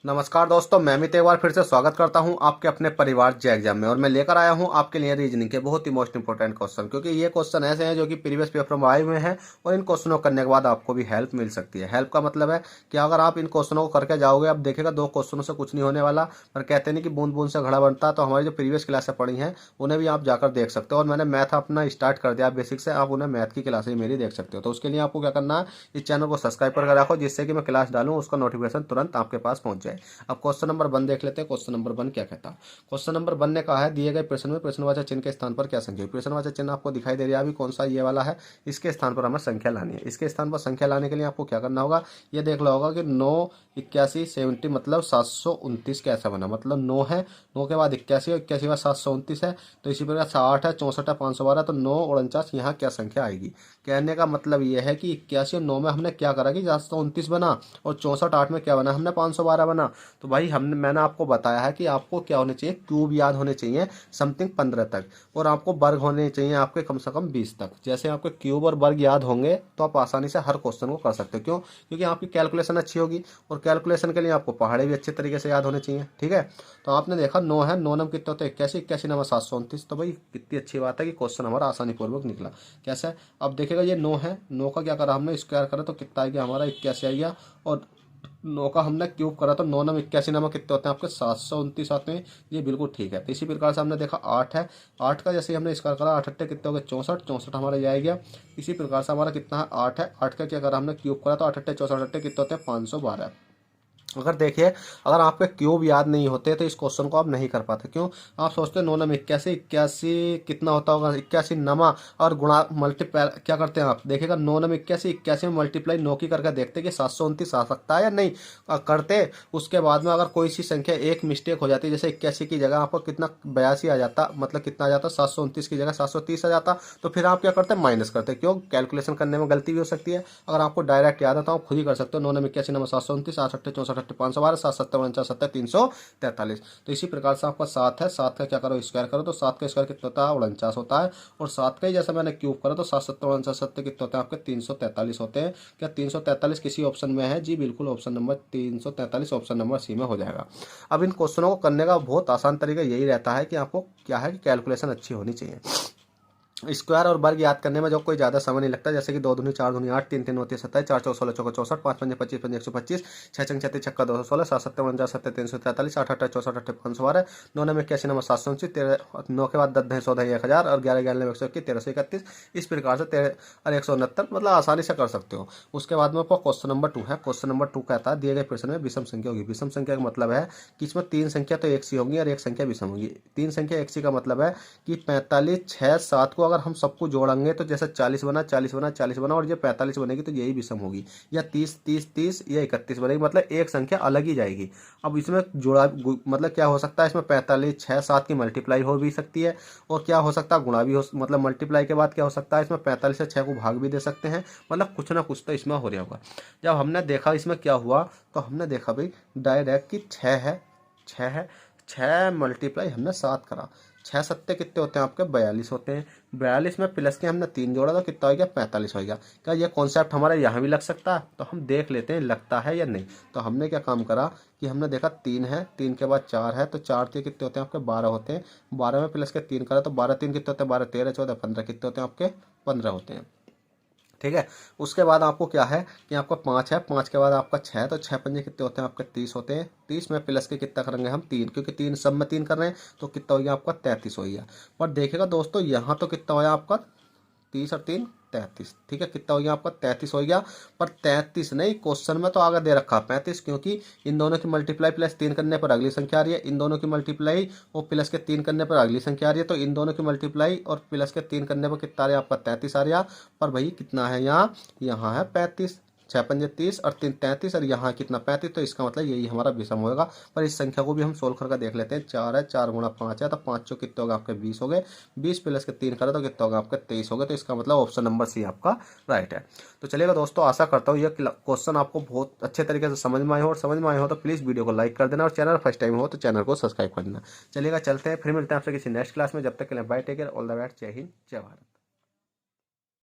नमस्कार दोस्तों, मैं अमित एक बार फिर से स्वागत करता हूं आपके अपने परिवार जे एग्जाम में। और मैं लेकर आया हूं आपके लिए रीजनिंग के बहुत ही मोस्ट इंपोर्टेंट क्वेश्चन, क्योंकि ये क्वेश्चन ऐसे हैं जो कि प्रीवियस पेपर में आए हुए हैं और इन क्वेश्चनों को करने के बाद आपको भी हेल्प मिल सकती है। हेल्प का मतलब है कि अगर आप इन क्वेश्चनों को करके जाओगे, अब देखेगा दो क्वेश्चनों से कुछ नहीं होने वाला, पर कहते नहीं कि बूंद बूंद से घड़ा बनता है। तो हमारी जो प्रीवियस क्लासें पढ़ी हैं उन्हें भी आप जाकर देख सकते हो। और मैंने मैथ अपना स्टार्ट कर दिया बेसिक से, आप उन्हें मैथ की क्लासेज मेरी देख सकते हो। तो उसके लिए आपको क्या करना है, इस चैनल को सब्सक्राइब करके रखो, जिससे कि मैं क्लास डालूँ उसका नोटिफिकेशन तुरंत आपके पास पहुंच जाए। अब क्वेश्चन नंबर 1 देख लेते हैं। क्वेश्चन नंबर 1 क्या कहता है? क्वेश्चन नंबर 1 ने कहा है, दिए गए प्रश्न में प्रश्नवाचक चिन्ह के स्थान पर क्या संख्या है। प्रश्नवाचक चिन्ह आपको दिखाई दे रहा है अभी, कौन सा ये वाला है। इसके स्थान पर हमें संख्या लानी है। इसके स्थान पर संख्या लाने के लिए आपको क्या करना होगा, ये देख लो होगा कि 9 81 70 मतलब 729 कैसे बना। मतलब 9 है, 9 के बाद 81 और 81 बाद 729 है। तो इसी प्रकार 60 है, 64 है, 512, तो 9 49 यहाँ क्या संख्या आएगी। कहने का मतलब ये है कि 81 और 9 में हमने क्या करा कि 729 बना, और 64 8 में क्या बना, हमने 512 बना। तो भाई मैंने आपको बताया है कि आपको क्या होने चाहिए, क्यूब याद होने चाहिए समथिंग 15 तक, और आपको वर्ग होने चाहिए आपके कम से कम 20 तक। जैसे आपके क्यूब और वर्ग याद होंगे तो आप आसानी से हर क्वेश्चन को कर सकते हो। क्यों? क्योंकि आपकी कैलकुलेशन अच्छी होगी, और कैलकुलेशन के लिए आपको पहाड़े भी अच्छे तरीके से याद होने चाहिए। ठीक है, तो आपने देखा 9 है, 9 नंबर कितने होते हैं, 81, 81 नंबर 729। तो भाई कितनी अच्छी बात है कि क्वेश्चन हमारा आसानी पूर्वक निकला। कैसे? अब देखेगा ये 9 है, 9 का क्या करा हमने, स्क्वायर करा तो कितना आ गया हमारा, 81 आ गया। और 9 का हमने क्यूब करा तो 9 नम 81 नंबर कितने होते हैं आपके, 729 आते हैं। ये बिल्कुल ठीक है। तो इसी प्रकार से हमने देखा 8 है, 8 का जैसे हमने स्क्वायर करा, 8 अट्ठे कितने हो गए, 64, 64 हमारा ये आ गया। इसी प्रकार से हमारा कितना है, 8 है, 8 का क्या करा हमने, क्यूब करा तो 8 अट्ठे 64 अट्ठे कितने होते हैं, 512। अगर देखिए, अगर आपके क्यूब याद नहीं होते तो इस क्वेश्चन को आप नहीं कर पाते। क्यों? आप सोचते हैं 9 नम 81, 81 कितना होता होगा, 81 नमा और गुणा मल्टीप्लाई क्या करते हैं आप, देखिएगा 9 नम 81, 81 में मल्टीप्लाई 9 की करके देखते कि 729 आ सकता है या नहीं। करते उसके बाद में अगर कोई सी संख्या एक मिस्टेक हो जाती है, जैसे 81 की जगह आपको कितना 82 आ जाता, मतलब कितना आ जाता, 729 की जगह 730 आ जाता, तो फिर आप क्या करते हैं, माइनस करते। क्यों? कैलकुलेशन करने में गलती भी हो सकती है। अगर आपको डायरेक्ट याद है तो आप खुद ही कर सकते हो। 9 नम 81 नंबर 729, 8 अट्ठे 64 अट्ठे 512, 7 7 49 7 343। तो इसी प्रकार से आपका 7 है, 7 का क्या करो, स्क्वायर करो तो 7 का स्क्वायर कितना होता है, 49 होता है। और 7 का ही जैसे मैंने क्यूब करा तो 7 7 49 7 कितने होते हैं आपके, 343 होते हैं। क्या 343 किसी ऑप्शन में है? जी बिल्कुल, option number 343 option number C में हो जाएगा। अब इन क्वेश्चनों को करने का बहुत आसान तरीका यही रहता है कि आपको क्या है कि कैलकुलेशन अच्छी होनी चाहिए। स्क्वायर और वर्ग याद करने में जो कोई ज़्यादा समय नहीं लगता। जैसे कि 2 दूनी 4 दूनी 8, 3 3 होती है 27, 4 4 16 चौका 64, 5 5 25 5 125, 6 6 36 छक्का 216, 7 7 49 7 343, 8 8 64 8 512, 9 नंबर 81 नंबर 729, 9 के बाद 10 10 100 1000 और 11 11 121 1331। इस प्रकार से 169 मतलब आसानी से कर सकते हो। उसके बाद में आपका क्वेश्चन नंबर 2 है। क्वेश्चन नंबर 2 कहता है, दिए गए प्रश्न में विषम संख्या होगी। विषम संख्या का मतलब है कि इसमें 3 संख्या तो एक सी होंगी और एक संख्या विषम होगी। 3 संख्या एक सी का मतलब है कि 45 6 7 को अगर हम सबको जोड़ेंगे तो जैसे 40 बना 40 बना 40 बना, और ये 45 बनेगी तो यही विषम होगी। या 30 30 30 या 31 बनेगी, मतलब एक संख्या अलग ही जाएगी। अब इसमें जोड़ा मतलब क्या हो सकता है, इसमें 45 6 7 की मल्टीप्लाई हो भी सकती है, और क्या हो सकता है, गुणा भी हो, मतलब मल्टीप्लाई के बाद क्या हो सकता है, इसमें 45 से 6 को भाग भी दे सकते हैं। मतलब कुछ ना कुछ तो इसमें हो रहा होगा। जब हमने देखा इसमें क्या हुआ, तो हमने देखा भाई डायरेक्ट कि 6 है, 6 है, 6 मल्टीप्लाई हमने 7 करा, 6 सत्ते कितने होते हैं आपके, 42 होते हैं। 42 में प्लस के हमने 3 जोड़ा तो कितना हो गया, 45 हो गया। क्या ये कॉन्सेप्ट हमारा यहाँ भी लग सकता है? तो हम देख लेते हैं लगता है या नहीं। तो हमने क्या काम करा कि हमने देखा 3 है, 3 के बाद 4 है, तो 4 के कितने होते हैं आपके, 12 होते हैं। 12 में प्लस के 3 करा तो 12 3 कितने होते हैं, 12 13 14 15 कितने होते हैं आपके, 15 होते हैं। ठीक है। उसके बाद आपको क्या है कि आपका 5 है, 5 के बाद आपका 6 है, तो 6 पंजे कितने होते हैं आपके, 30 होते हैं। 30 में प्लस के कितना करेंगे हम, 3, क्योंकि 3 सब में 3 कर रहे हैं, तो कितना हो गया आपका, 33 हो गया। पर देखेगा दोस्तों यहाँ तो कितना हो गया आपका, 30 और 3 33। ठीक है, कितना हो गया आपका, 33 हो गया। पर 33 नहीं, क्वेश्चन में तो आगे दे रखा 35, क्योंकि इन दोनों की मल्टीप्लाई प्लस 3 करने पर अगली संख्या आ रही है, इन दोनों की मल्टीप्लाई और प्लस के 3 करने पर अगली संख्या आ रही है। तो इन दोनों की मल्टीप्लाई और प्लस के 3 करने पर कितना आ रहा है आपका, 33 आ रहा। पर भाई कितना है यहाँ, यहाँ है 35, 6 पंजे 30 और 3 33, और यहाँ कितना 35, तो इसका मतलब यही हमारा विषम होगा। पर इस संख्या को भी हम सोल्व करके देख लेते हैं। 4 है, 4 गुणा 5 है, तो 5 चौ कितने होगा आपके, 20 हो गए। 20 प्लस के 3 करें तो कितना होगा आपका, 23 हो गए। तो इसका मतलब ऑप्शन नंबर सी आपका राइट है। तो चलिएगा दोस्तों, आशा करता हूँ ये क्वेश्चन आपको बहुत अच्छे तरीके से समझ में आए हो, और समझ में आए हो तो प्लीज़ वीडियो को लाइक कर देना, और चैनल फर्स्ट टाइम हो तो चैनल को सब्सक्राइब कर देना। चलिएगा चलते हैं, फिर मिलते हैं आपसे किसी नेक्स्ट क्लास में। जब तक के लिए bye, take care, all the best, जय हिंद जय भारत।